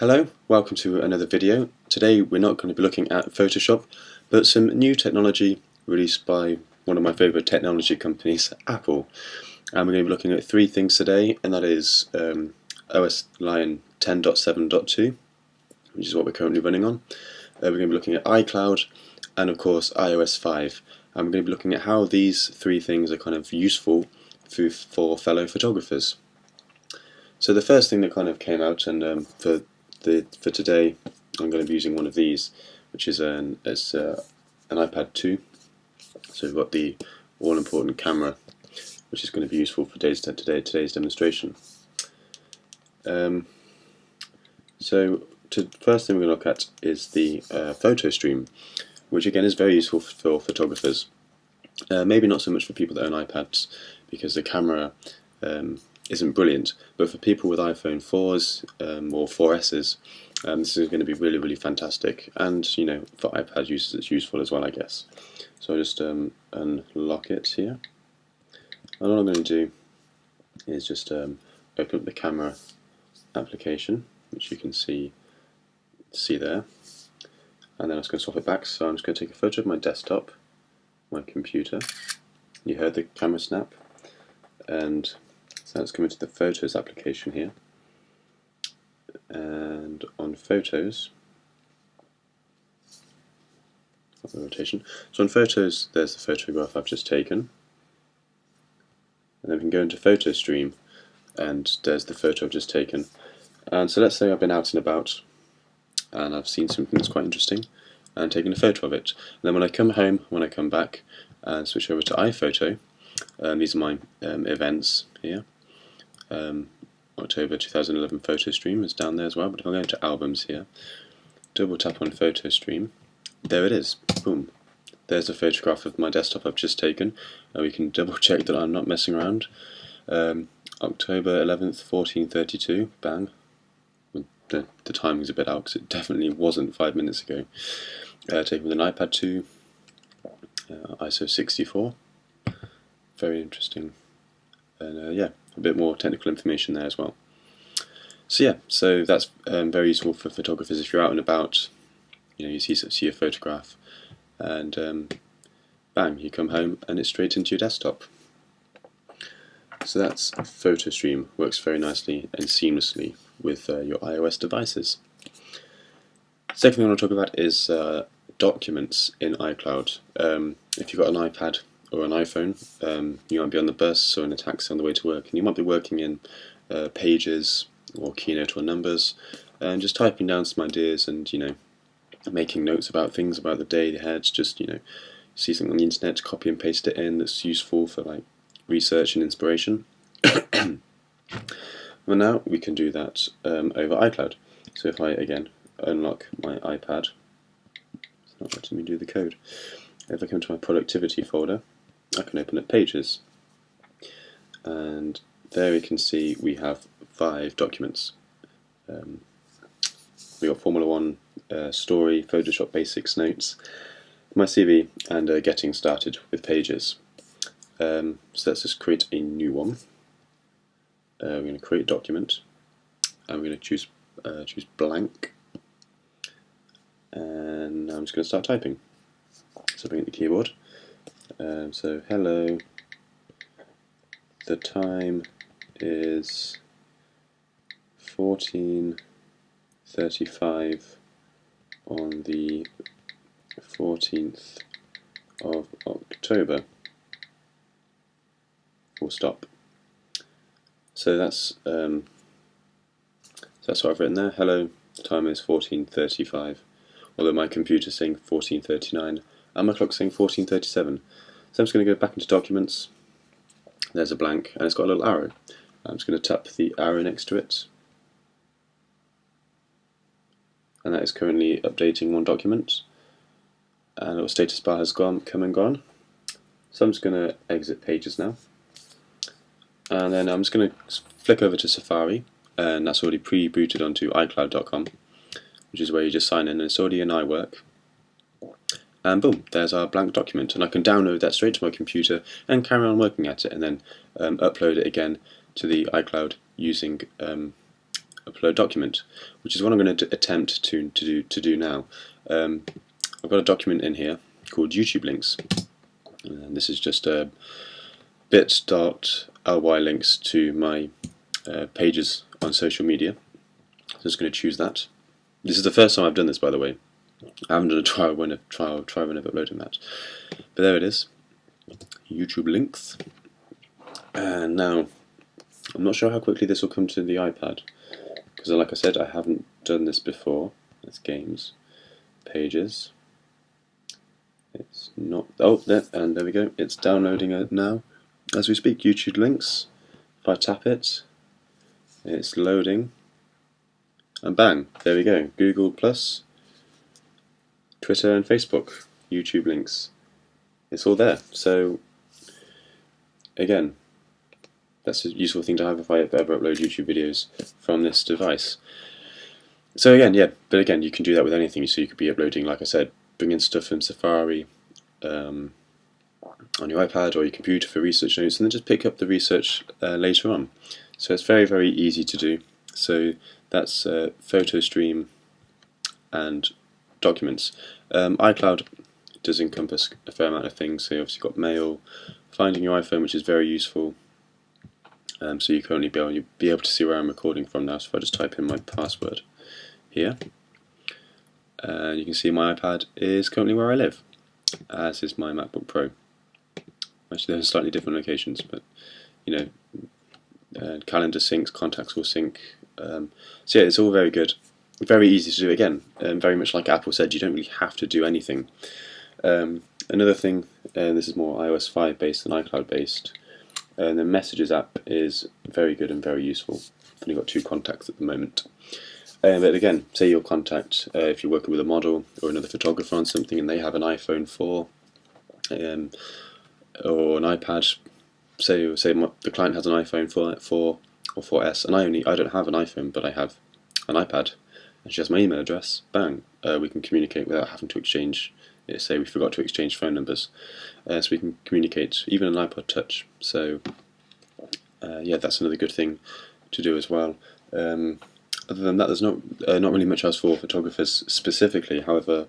Hello, welcome to another video. Today we're not going to be looking at Photoshop, but some new technology released by one of my favourite technology companies, Apple. And we're going to be looking at three things today, and that is OS line 10.7.2, which is what we're currently running on. We're going to be looking at iCloud, and of course iOS 5. And we're going to be looking at how these three things are kind of useful for fellow photographers. So the first thing that kind of came out, and for today I'm going to be using one of these, which is an iPad 2. So we've got the all-important camera, which is going to be useful for today's demonstration. So first thing we're going to look at is the photo stream, which again is very useful for photographers. Maybe not so much for people that own iPads, because the camera isn't brilliant, but for people with iPhone 4s or 4Ss, this is going to be really fantastic, and for iPad users it's useful as well, I guess. So I'll just unlock it here, and all I'm going to do is just open up the camera application, which you can see there, and then I'm just going to swap it back. So I'm just going to take a photo of my desktop, my computer. You heard the camera snap, and so let's come into the Photos application here, and on Photos, the rotation. So on Photos, there's the photograph I've just taken, and then we can go into Photo Stream, and there's the photo I've just taken. And so let's say I've been out and about, and I've seen something that's quite interesting, and taken a photo of it. And then when I come home, when I come back, and switch over to iPhoto, these are my events here. October 2011 photo stream is down there as well, but if I go into albums here, double tap on photo stream, there it is, boom, there's a photograph of my desktop I've just taken, and we can double check that I'm not messing around. October 11th 1432, bang. The timing's a bit out because it definitely wasn't 5 minutes ago. Taken with an iPad 2, ISO 64, very interesting. And yeah, a bit more technical information there as well. So yeah, so that's very useful for photographers if you're out and about. You see a photograph, and bang, you come home and it's straight into your desktop. So that's Photo Stream, works very nicely and seamlessly with your iOS devices. Second thing I want to talk about is documents in iCloud. If you've got an iPad or an iPhone, you might be on the bus or in a taxi on the way to work, and you might be working in Pages or Keynote or Numbers, and just typing down some ideas and making notes about things about the day ahead. Just see something on the internet, copy and paste it in that's useful for like research and inspiration. Well, now we can do that over iCloud. So if I again unlock my iPad, it's not letting me do the code. If I come to my productivity folder, I can open up Pages, and there we can see we have 5 documents. We got Formula 1, Story, Photoshop Basics, Notes, my CV, and Getting Started with Pages. So let's just create a new one. We're going to create a document, and we're going to choose blank, and I'm just going to start typing. So bring up the keyboard. So hello, the time is 14:35 on the 14th of October. Full stop. So that's what I've written there. Hello, the time is 14:35. Although my computer's saying 14:39 and my clock's saying 14:37. So I'm just going to go back into Documents. There's a blank, and it's got a little arrow. I'm just going to tap the arrow next to it, and that is currently updating one document, and a little status bar has come and gone. So I'm just going to exit Pages now, and then I'm just going to flick over to Safari, and that's already pre-booted onto iCloud.com, which is where you just sign in, and it's already in iWork. And boom, there's our blank document, and I can download that straight to my computer and carry on working at it, and then upload it again to the iCloud using upload document, which is what I'm going to attempt to do now. I've got a document in here called YouTube links, and this is just a bit.ly links to my pages on social media. So I'm just going to choose that. This is the first time I've done this, by the way. I haven't done a trial run of uploading that, but there it is, YouTube links. And now I'm not sure how quickly this will come to the iPad, because like I said, I haven't done this before. That's games, pages. It's not. Oh, there, and there we go. It's downloading it now as we speak. YouTube links. If I tap it, it's loading, and bang, there we go. Google Plus, Twitter and Facebook, YouTube links. It's all there. So again, that's a useful thing to have if I ever upload YouTube videos from this device. So again, yeah, but again, you can do that with anything. So you could be uploading, like I said, bring in stuff from Safari on your iPad or your computer for research notes, and then just pick up the research later on. So it's very, very easy to do. So that's photo stream and documents. iCloud does encompass a fair amount of things. So you obviously got mail, finding your iPhone, which is very useful. So you can only be able to see where I'm recording from now. So if I just type in my password here, you can see my iPad is currently where I live, as is my MacBook Pro. Actually, they're in slightly different locations, but you know, calendar syncs, contacts will sync. So yeah, it's all very good, very easy to do. Again, very much like Apple said, you don't really have to do anything. Another thing, this is more iOS 5 based than iCloud based. The Messages app is very good and very useful. I've only got 2 contacts at the moment. But again, say your contact, if you're working with a model or another photographer on something and they have an iPhone 4 or an iPad, say the client has an iPhone 4 or 4S, and I don't have an iPhone, but I have an iPad, and she has my email address, bang, we can communicate without having to exchange, say we forgot to exchange phone numbers, so we can communicate, even an iPod Touch. So yeah, that's another good thing to do as well. Other than that, there's not really much else for photographers specifically. However,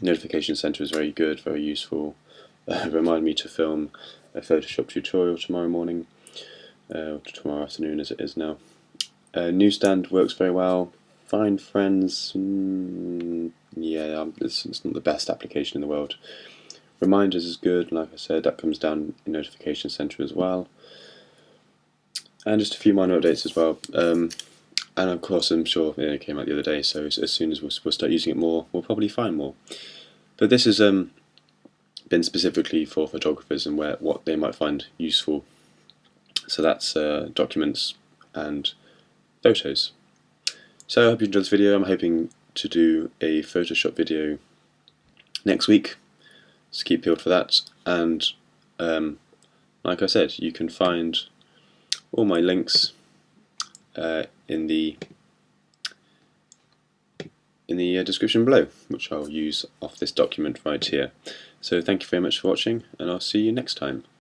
Notification Center is very good, very useful. Remind me to film a Photoshop tutorial tomorrow morning, or tomorrow afternoon as it is now. Newsstand works very well. Find Friends, yeah, it's not the best application in the world. Reminders is good, like I said, that comes down in Notification Center as well. And just a few minor updates as well. And of course, I'm sure it came out the other day, so as soon as we'll start using it more, we'll probably find more. But this has been specifically for photographers and what they might find useful. So that's documents and photos. So I hope you enjoyed this video. I'm hoping to do a Photoshop video next week, so keep peeled for that. And like I said, you can find all my links in the description below, which I'll use off this document right here. So thank you very much for watching, and I'll see you next time.